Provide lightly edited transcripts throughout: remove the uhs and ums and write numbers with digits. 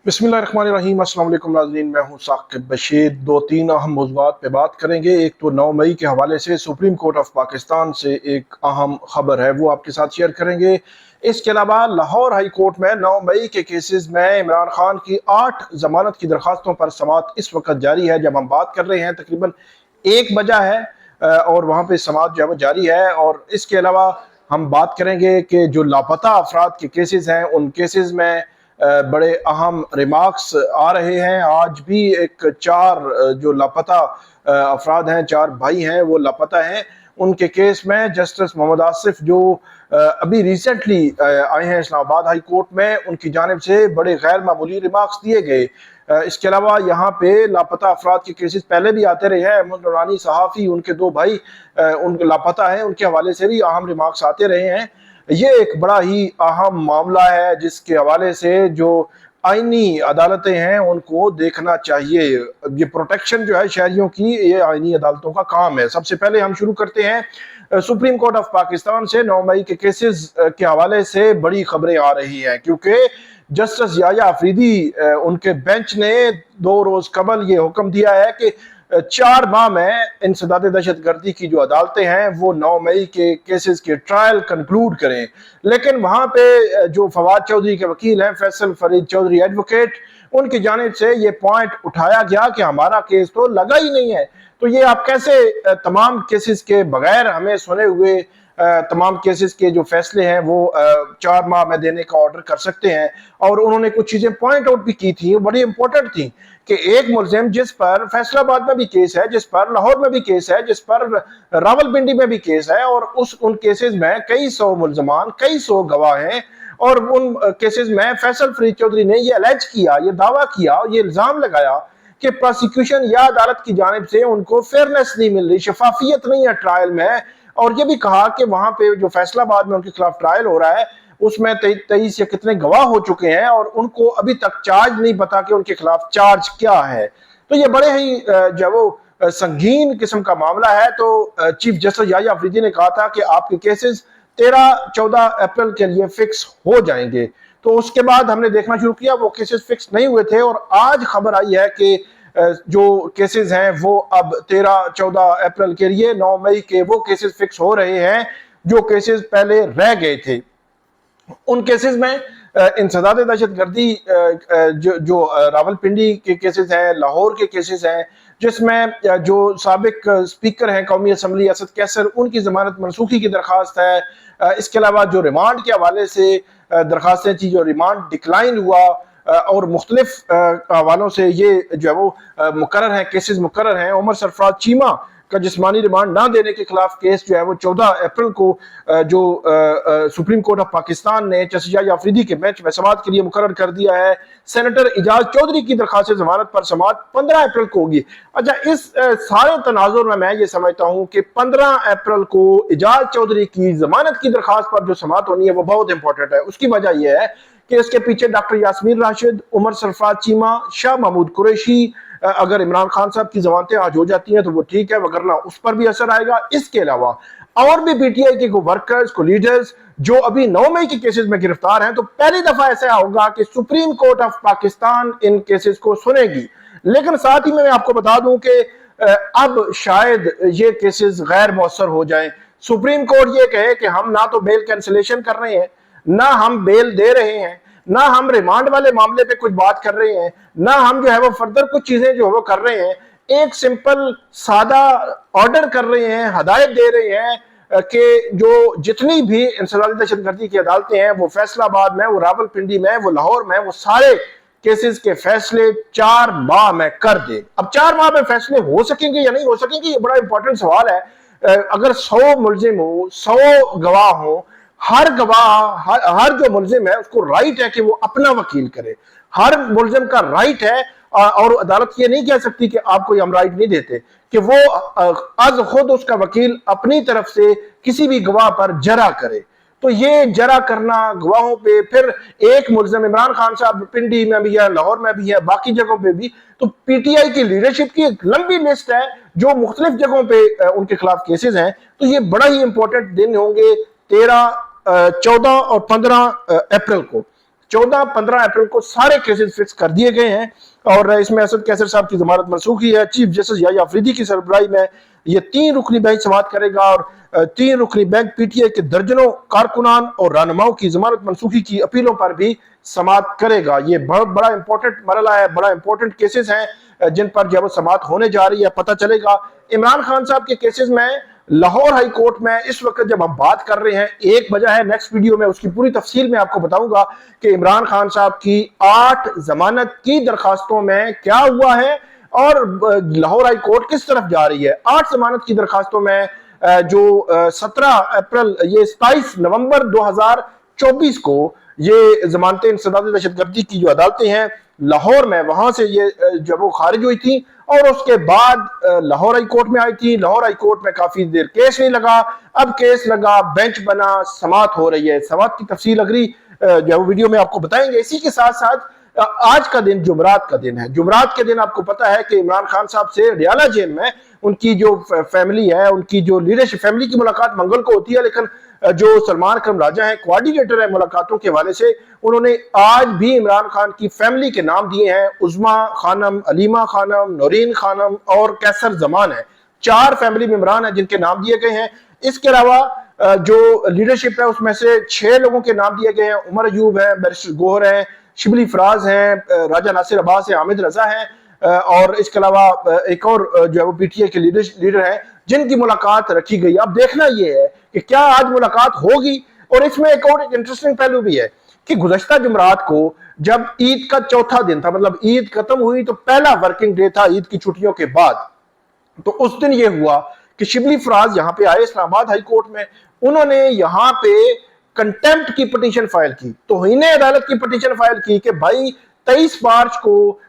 बिस्मिल्लाहिर्रहमानिर्रहीम। अस्सलाम वालेकुम नाज़रीन, मैं हूं साकिब बशीर। दो तीन अहम मौज़ूआत पे बात करेंगे। एक तो 9 मई के हवाले से सुप्रीम कोर्ट ऑफ पाकिस्तान से एक अहम खबर है, वो आपके साथ शेयर करेंगे। इसके अलावा लाहौर हाई कोर्ट में 9 मई के केसेस में इमरान खान की 8 जमानत की दरखास्तों पर समाअत इस वक्त जारी है। जब हम बात कर रहे हैं तकरीबन 1 बजा है और वहाँ पे समाअत जो है वो जारी है। और इसके अलावा हम बात करेंगे कि जो लापता अफराद के केसेस हैं, उन केसेस में बड़े अहम रिमार्क्स आ रहे हैं। आज भी एक 4 जो लापता अफराद हैं, 4 भाई हैं, वो लापता हैं। उनके केस में जस्टिस मोहम्मद आसिफ जो अभी रिसेंटली आए हैं इस्लामाबाद हाई कोर्ट में, उनकी जानिब से बड़े गैर मामूली रिमार्क्स दिए गए। इसके अलावा यहाँ पे लापता अफराद के केसेस पहले भी आते रहे हैं। अहमद नूरानी सहाफ़ी, उनके 2 भाई उन लापता हैं, उनके हवाले से भी अहम रिमार्क्स आते रहे हैं। ये एक बड़ा ही अहम मामला है जिसके हवाले से जो आईनी अदालतें हैं उनको देखना चाहिए। ये प्रोटेक्शन जो है शहरियों की, ये आईनी अदालतों का काम है। सबसे पहले हम शुरू करते हैं सुप्रीम कोर्ट ऑफ पाकिस्तान से। 9 मई के केसेस के हवाले से बड़ी खबरें आ रही हैं, क्योंकि जस्टिस याया अफरीदी उनके बेंच ने 2 रोज कबल ये हुक्म दिया है कि 4 माह में इंसदाद दहशतगर्दी की जो अदालतें हैं वो 9 मई के केसेस के ट्रायल कंक्लूड करें। लेकिन वहां पे जो फवाद चौधरी के वकील हैं, फैसल फरीद चौधरी एडवोकेट, उनकी जानिब से ये पॉइंट उठाया गया कि हमारा केस तो लगा ही नहीं है। तो ये आप कैसे तमाम केसेस के बगैर हमें सुने हुए तमाम केसेस के जो फैसले हैं वो 4 माह में देने का ऑर्डर कर सकते हैं। और उन्होंने कुछ चीजें पॉइंट आउट भी की थी, बड़ी इंपॉर्टेंट थी, कि एक मुलजिम जिस पर फैसलाबाद में भी केस है, जिस पर लाहौर में भी केस है, जिस पर रावलपिंडी में भी केस है, और उन केसेस में कई सौ मुलजमान, कई सौ गवाह हैं, और उन केसेस में फैसल फरीद चौधरी ने ये अलेज किया, ये दावा किया, ये इल्जाम लगाया कि प्रोसिक्यूशन या अदालत की जानिब से उनको फेयरनेस नहीं मिल रही, शफाफियत नहीं है ट्रायल में। और ये भी कहा कि वहां पे जो फैसलाबाद में उनके खिलाफ ट्रायल हो रहा है उसमें 23 या कितने गवाह हो चुके हैं और उनको अभी तक चार्ज नहीं पता कि उनके खिलाफ चार्ज क्या है। तो ये बड़े ही जो वो संगीन किस्म का मामला है। तो चीफ जस्टिस याया अफरीदी ने कहा था कि आपके केसेस 13-14 अप्रैल के लिए फिक्स हो जाएंगे। तो उसके बाद हमने देखना शुरू किया, वो केसेस फिक्स नहीं हुए थे, और आज खबर आई है कि जो केसेस हैं वो अब 13-14 अप्रैल के लिए 9 मई के वो केसेस फिक्स हो रहे हैं जो केसेस पहले रह गए थे। उन केसेस में इंसदाद दहशतगर्दी जो रावलपिंडी के केसेस हैं, लाहौर के केसेस हैं, जिसमें जो साबिक स्पीकर हैं कौमी असम्बली असद कैसर, उनकी जमानत मनसूखी की दरखास्त है। इसके अलावा जो रिमांड के हवाले से दरखास्तें थी, जो रिमांड डिक्लाइन हुआ, और मुख्तलिफ हवालों से ये जो है वो मुकर्रर हैं, केसेस मुकर्रर हैं। उमर सरफराज चीमा का जिस्मानी रिमांड ना देने के खिलाफ केस जो है वो 14 अप्रैल को जो सुप्रीम कोर्ट ऑफ पाकिस्तान ने जस्टिस याया अफरीदी के बेंच में समाअत के लिए मुकर्रर कर दिया है। सेनेटर इजाज चौधरी की दरखास्त जमानत पर समाअत 15 अप्रैल को होगी। अच्छा, इस सारे तनाजुर में मैं ये समझता हूँ कि 15 अप्रैल को इजाज चौधरी की जमानत की दरखास्त पर जो समाअत होनी है वो बहुत इंपॉर्टेंट है। उसकी वजह यह है कि इसके पीछे डॉक्टर यास्मीन राशिद, उमर सरफराज चीमा, शाह महमूद कुरैशी, अगर इमरान खान साहब की जमानतें आज हो जाती हैं तो वो ठीक है, वगरना उस पर भी असर आएगा। इसके अलावा और भी पीटीआई के वर्कर्स को लीडर्स जो अभी 9 मई के केसेस में गिरफ्तार हैं, तो पहली दफा ऐसा होगा कि supreme court of Pakistan in cases को सुनेगी। लेकिन साथ ही मैं आपको बता दूं कि अब शायद ये केसेस गैर मौसर हो जाएं। सुप्रीम कोर्ट ये कहे कि हम ना तो बेल कैंसिलेशन कर रहे हैं, ना हम बेल दे रहे हैं, ना हम रिमांड वाले मामले पे कुछ बात कर रहे हैं, ना हम जो है वो फर्दर कुछ चीजें जो वो कर रहे हैं। एक सिंपल सादा ऑर्डर कर रहे हैं, हदायत दे रहे हैं कि जो जितनी भी इंसदादी दहशतगर्दी की अदालतें हैं, वो फैसलाबाद में, वो रावलपिंडी में, वो लाहौर में, वो सारे केसेस के फैसले 4 माह में कर दे। अब 4 माह में फैसले हो सकेंगे या नहीं हो सकेंगे, ये बड़ा इंपॉर्टेंट सवाल है। अगर 100 मुलजिम हो, 100 गवाह हो, हर गवाह, हर जो मुलजिम है उसको राइट है कि वो अपना वकील करे। हर मुलजिम का राइट है, और अदालत ये नहीं कह सकती कि आपको हम राइट नहीं देते, कि वो आज खुद उसका वकील अपनी तरफ से किसी भी गवाह पर जरा करे। तो ये जरा करना गवाहों पे, फिर एक मुलजिम इमरान खान साहब पिंडी में भी है, लाहौर में भी है, बाकी जगहों पे भी, तो पीटीआई की लीडरशिप की एक लंबी लिस्ट है जो मुख्तलिफ जगहों पे उनके खिलाफ केसेस हैं। तो ये बड़ा ही इंपॉर्टेंट दिन होंगे 13, 14 और 15 अप्रैल को। 14-15 अप्रैल को सारे केसेस फिक्स कर दिए गए हैं और इसमें असद कैसर साहब की जमानत मनसूख है। चीफ जस्टिस याह्या अफरीदी की सरबराही में ये 3 रुकनी बेंच समाअत करेगा और 3 रुकनी बेंच पीटीआई के दर्जनों कारकुनान और रहनुमाओं की जमानत मनसूखी की अपीलों पर भी समाअत करेगा। ये बहुत बड़ा इंपॉर्टेंट मरला है, बड़ा इंपॉर्टेंट केसेस हैं जिन पर जब समाअत होने जा रही है। पता चलेगा इमरान खान साहब के केसेस में लाहौर हाई कोर्ट में इस वक्त जब हम बात कर रहे हैं 1 बजा है, नेक्स्ट वीडियो में उसकी पूरी तफसील में आपको बताऊंगा कि इमरान खान साहब की 8 जमानत की दरखास्तों में क्या हुआ है और लाहौर हाई कोर्ट किस तरफ जा रही है। 8 जमानत की दरखास्तों में जो 17 अप्रैल ये 27 नवंबर 2024 को ये जमानतें इंसदाद दहशतगर्दी की जो अदालतें हैं लाहौर में, वहां से ये जब वो खारिज हुई थी और उसके बाद लाहौर हाई कोर्ट में आई थी। लाहौर हाई कोर्ट में काफी देर केस नहीं लगा, अब केस लगा, बेंच बना, समाअत हो रही है। समाअत की तफसील अगली जो वीडियो में आपको बताएंगे। इसी के साथ साथ आज का दिन जुमरात का दिन है। जुमरात के दिन आपको पता है कि इमरान खान साहब से रियाला जेल में उनकी जो फैमिली है, उनकी जो लीडरशिप, फैमिली की मुलाकात मंगल को होती है, लेकिन जो सलमान अकरम राजा हैं, कोऑर्डिनेटर है मुलाकातों के हवाले से, उन्होंने आज भी इमरान खान की फैमिली के नाम दिए हैं। उज़मा खानम, अलीमा खानम, नौरीन खानम और कैसर जमान है। 4 फैमिली मेंबरान हैं जिनके नाम दिए गए हैं। इसके अलावा जो लीडरशिप है उसमें से 6 लोगों के नाम दिए गए हैं। उमर अयूब है, बैरिस्टर गोहर है, शिबली फराज हैं, राजा नासिर अब्बास है, हामिद रजा है और इसके अलावा एक और जो है वो पीटीआई के लीडर हैं जिनकी मुलाकात रखी गई। अब देखना यह है कि क्या आज मुलाकात होगी। और इसमें एक और इंटरेस्टिंग पहलू भी है कि गुज़श्ता जुमरात को जब ईद का चौथा दिन था, मतलब ईद खत्म हुई तो पहला वर्किंग डे था ईद की छुट्टियों के बाद, तो उस दिन यह हुआ कि शिबली फराज यहां पे आए इस्लामाबाद हाई कोर्ट में। उन्होंने यहां पे कंटेम्प्ट की पिटीशन फाइल की, तौहीन अदालत की पिटीशन फाइल की कि भाई 23 मार्च को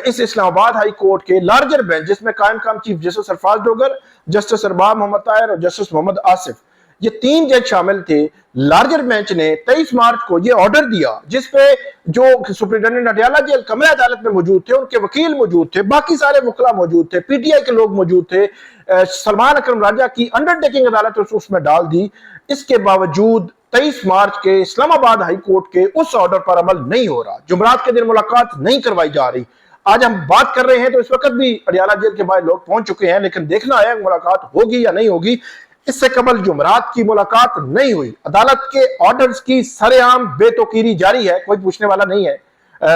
इस इस्लामाबाद हाई कोर्ट के लार्जर बेंच जिसमें कायम काम chief justice Sarfaraz Dogar, justice Arbab Mohammad Tahir और जस्टिस मोहम्मद आसिफ, ये 3 जज शामिल थे। लार्जर बेंच ने 23 मार्च को ये ऑर्डर दिया जिसपे जो सुप्रिंटेंडेंट अडयाला जेल कमरे अदालत में मौजूद थे, उनके वकील मौजूद थे, बाकी सारे वकला मौजूद थे, पीटीआई के लोग मौजूद थे, सलमान अकरम राजा की अंडरटेकिंग अदालत उसमें डाल दी। इसके बावजूद 23 मार्च के इस्लामाबाद हाई कोर्ट के उस ऑर्डर पर अमल नहीं हो रहा। जुमरात के दिन मुलाकात नहीं करवाई जा रही। आज हम बात कर रहे हैं तो इस वक्त भी अडयाला जेल के बाहर लोग पहुंच चुके हैं, लेकिन देखना है मुलाकात होगी या नहीं होगी। इससे कबल जुमरात की मुलाकात नहीं हुई। अदालत के ऑर्डर्स की सरेआम बेतौकीरी जारी है, कोई पूछने वाला नहीं है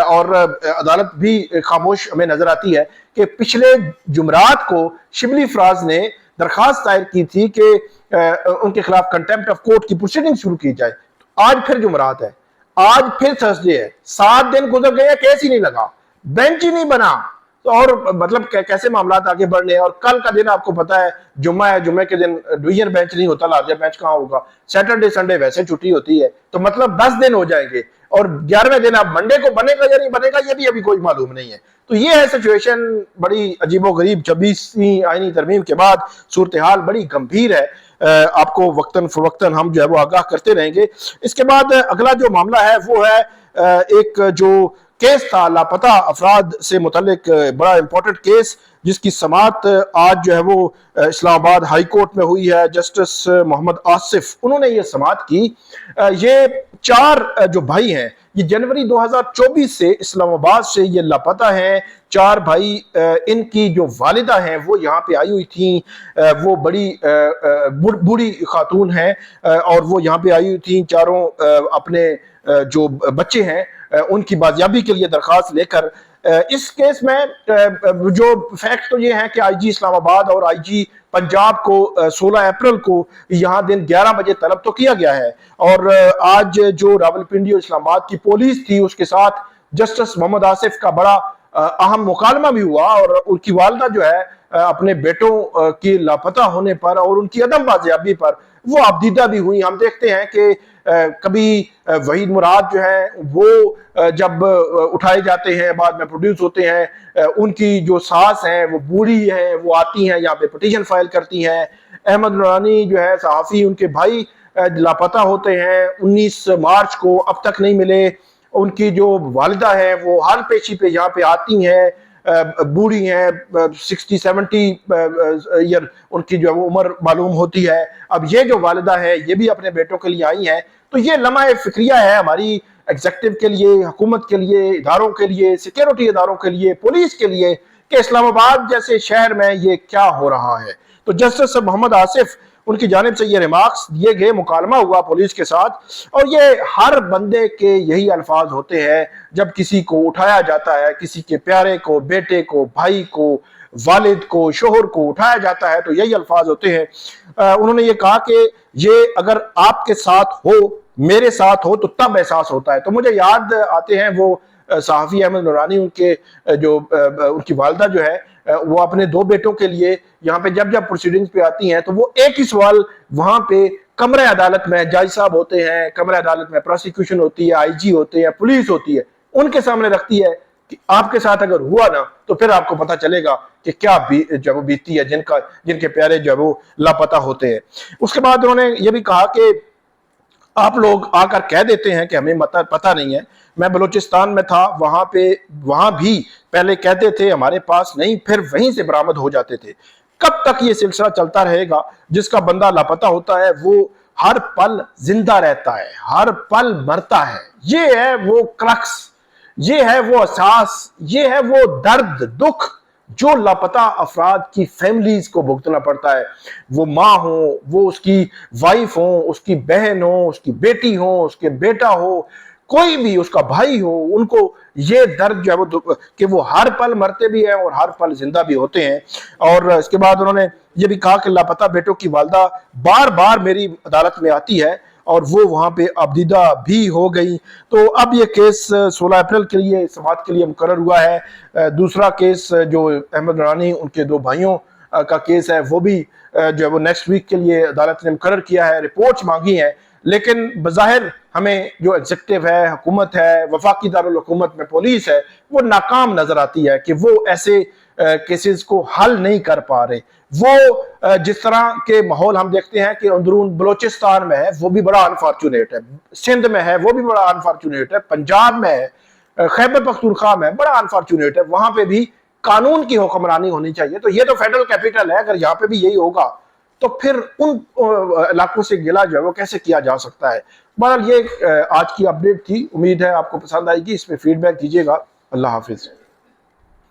और अदालत भी खामोश हमें नजर आती है कि पिछले जुमरात को शिबली फराज ने दरखास्त दायर की थी कि उनके खिलाफ कंटेम्प्ट ऑफ कोर्ट की प्रोसीडिंग शुरू की जाए। तो आज फिर जुमरात है, आज फिर थर्सडे है, 7 दिन गुजर गए, केस ही नहीं लगा, बेंच ही नहीं बना। तो और मतलब कैसे मामला आगे बढ़ने हैं। और कल का दिन आपको पता है जुम्मा है, जुम्मे के दिन डिवीजन बेंच नहीं होता, लार्जर बेंच कहां होगा। सैटरडे संडे वैसे छुट्टी होती है, तो मतलब 10 दिन हो जाएंगे और 11वें दिन अब मंडे को बनेगा या नहीं बनेगा ये भी अभी कोई मालूम नहीं है। तो ये है सिचुएशन, बड़ी अजीबोगरीब। 26वीं आईनी तरमीम के बाद सूरत हाल बड़ी गंभीर है। आपको वक्तन फवक्तन हम जो है वो आगाह करते रहेंगे। इसके बाद अगला जो मामला है वो है एक जो केस था लापता अफराद से मुतल्लिक, बड़ा इंपॉर्टेंट केस जिसकी समाअत आज जो है वो इस्लामाबाद हाई कोर्ट में हुई है। जस्टिस मोहम्मद आसिफ उन्होंने ये समाअत की। ये 4 जो भाई हैं ये जनवरी 2024 से इस्लामाबाद से ये लापता हैं। 4 भाई, इनकी जो वालिदा हैं वो यहाँ पे आई हुई थी। वो बड़ी बूढ़ी खातून हैं और वो यहाँ पे आई हुई थी। चारों अपने जो बच्चे हैं उनकी बाजियाबी के लिए दरखास्त लेकर। इस केस में जो फैक्ट तो ये है कि आईजी इस्लामाबाद और आईजी पंजाब को 16 अप्रैल को यहाँ दिन 11 बजे तलब तो किया गया है और आज जो रावलपिंडी और इस्लामाबाद की पुलिस थी उसके साथ जस्टिस मोहम्मद आसिफ का बड़ा अहम मुकालमा भी हुआ और उनकी वालदा जो है अपने बेटों की लापता होने पर और उनकी अदम बाजियाबी पर वो अबदीदा भी हुई। हम देखते हैं कि कभी वहीद मुराद जो है वो जब उठाए जाते हैं बाद में प्रोड्यूस होते हैं, उनकी जो सास हैं वो बूढ़ी हैं, वो आती हैं यहाँ पे पिटीशन फाइल करती हैं। अहमद नूरानी जो है सहाफ़ी, उनके भाई लापता होते हैं 19 मार्च को, अब तक नहीं मिले। उनकी जो वालिदा है वो हाल पेशी पे यहाँ पे आती हैं, बूढ़ी हैं, 60-70 ईयर उनकी जो उम्र मालूम होती है। अब ये जो वालिदा है ये भी अपने बेटों के लिए आई हैं। तो ये लम्हा फिक्रिया है हमारी ایگزیکٹو کے لیے، حکومت کے لیے، اداروں کے لیے، سیکیورٹی اداروں کے لیے، پولیس کے لیے کہ اسلام آباد جیسے شہر میں یہ کیا ہو رہا ہے۔ تو جسٹس محمد آصف ان کی جانب سے یہ ریمارکس دیے گئے، مکالمہ ہوا پولیس کے ساتھ، اور یہ ہر بندے کے یہی الفاظ ہوتے ہیں جب کسی کو اٹھایا جاتا ہے، کسی کے پیارے کو، بیٹے کو، بھائی کو، والد کو، شوہر کو اٹھایا جاتا ہے تو یہی الفاظ ہوتے ہیں۔ انہوں نے یہ کہا کہ یہ اگر آپ کے ساتھ ہو، میرے ساتھ ہو تو تب احساس ہوتا ہے۔ تو مجھے یاد آتے ہیں وہ صحافی احمد نورانی، ان کی والدہ جو ہے وہ اپنے 2 بیٹوں کے لیے یہاں پہ جب پروسیڈنگز پہ آتی ہیں تو وہ ایک ہی سوال وہاں پہ کمرہ عدالت میں جج صاحب ہوتے ہیں، کمرہ عدالت میں پروسیکیوشن ہوتی ہے، آئی جی ہوتے ہیں، پولیس ہوتی ہے، ان کے سامنے رکھتی ہے کہ آپ کے ساتھ اگر ہوا نا تو پھر آپ کو پتہ چلے گا کہ کیا جب وہ بیتتی ہے جن کے پیارے جو وہ لاپتہ ہوتے ہیں۔ اس کے بعد انہوں نے یہ بھی کہا کہ آپ لوگ آ کر کہہ دیتے ہیں کہ ہمیں پتہ نہیں ہے، میں بلوچستان میں تھا، وہاں بھی پہلے کہتے تھے ہمارے پاس نہیں، پھر وہیں سے برآمد ہو جاتے تھے۔ کب تک یہ سلسلہ چلتا رہے گا؟ جس کا بندہ لاپتہ ہوتا ہے وہ ہر پل زندہ رہتا ہے، ہر پل مرتا ہے۔ یہ ہے وہ کرکس، یہ ہے وہ احساس، یہ ہے وہ درد، دکھ جو لاپتہ افراد کی فیملیز کو بھگتنا پڑتا ہے۔ وہ ماں ہو، وہ اس کی وائف ہو، اس کی بہن ہو، اس کی بیٹی ہو، اس کے بیٹا ہو، کوئی بھی اس کا بھائی ہو، ان کو یہ درد جو ہے کہ وہ ہر پل مرتے بھی ہیں اور ہر پل زندہ بھی ہوتے ہیں۔ اور اس کے بعد انہوں نے یہ بھی کہا کہ لاپتہ بیٹوں کی والدہ بار بار میری عدالت میں آتی ہے اور وہ وہاں پہ ابدیدہ بھی ہو گئی۔ تو اب یہ کیس 16 اپریل کے لیے سماعت کے لیے مقرر ہوا ہے۔ دوسرا کیس جو احمد نورانی ان کے 2 بھائیوں کا کیس ہے وہ بھی جو ہے وہ نیکسٹ ویک کے لیے عدالت نے مقرر کیا ہے، رپورٹس مانگی ہیں، لیکن بظاہر ہمیں جو ایگزیکٹو ہے، حکومت ہے، وفاقی دارالحکومت میں پولیس ہے، وہ ناکام نظر آتی ہے کہ وہ ایسے کیسز کو حل نہیں کر پا رہے۔ وہ جس طرح کے ماحول ہم دیکھتے ہیں کہ اندرون بلوچستان میں ہے وہ بھی بڑا انفارچونیٹ ہے، سندھ میں ہے وہ بھی بڑا انفارچونیٹ ہے، پنجاب میں ہے، خیبر پختونخوا میں بڑا انفارچونیٹ ہے، وہاں پہ بھی قانون کی حکمرانی ہونی چاہیے۔ تو یہ تو فیڈرل کیپٹل ہے، اگر یہاں پہ بھی یہی ہوگا تو پھر ان علاقوں سے گلہ جو ہے وہ کیسے کیا جا سکتا ہے۔ بہرحال یہ آج کی اپڈیٹ تھی، امید ہے آپ کو پسند آئے گی، اس میں فیڈ بیک دیجیے گا۔ اللہ حافظ۔